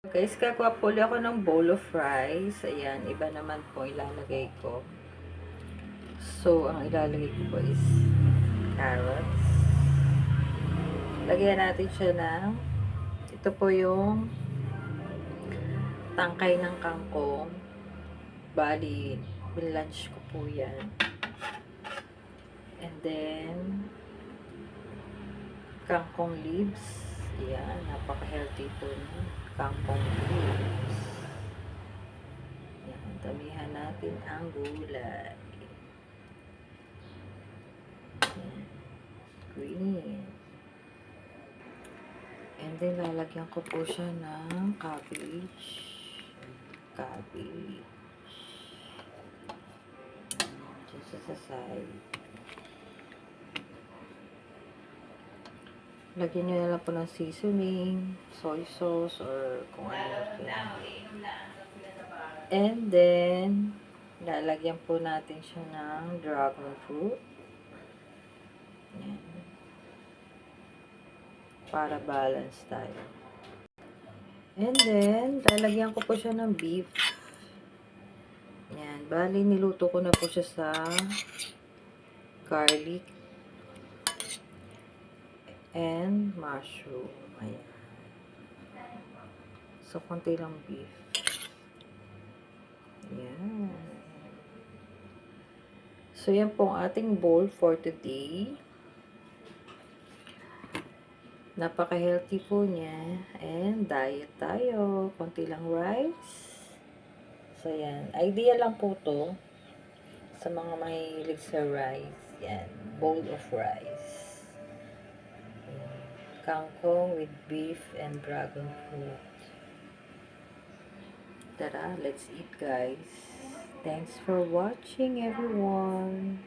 Guys, gagawa po ulit ako ng bowl of rice. Ayan, iba naman po ilalagay ko. So, ang ilalagay ko po is carrots. Lagyan natin siya ng, ito po yung tangkay ng kangkong. Bali, binlunch ko po yan. And then, kangkong leaves. Ayan, napaka-healthy po ng kangkong leaves. Ayan, damihan natin ang gulay. Ayan, green. And then, lalagyan ko po siya ng cabbage. Cabbage. Diyan siya sa side. Lagyan nyo na lang po ng seasoning, soy sauce, or kung ano. And then, lalagyan po natin siya ng dragon fruit. Ayan. Para balance tayo. And then, lalagyan ko po siya ng beef. Ayan. Bali, niluto ko na po siya sa garlic and mushroom. Ayan. So, konti lang beef. Ayan. So, yan po ang ating bowl for today. Napaka-healthy po niya. And diet tayo. Konti lang rice. So, yan. Idea lang po to sa mga mahilig sa rice. Yan. Bowl of rice. Yan. Kangkong with beef and dragon fruit. Tara, let's eat guys. Thanks for watching everyone.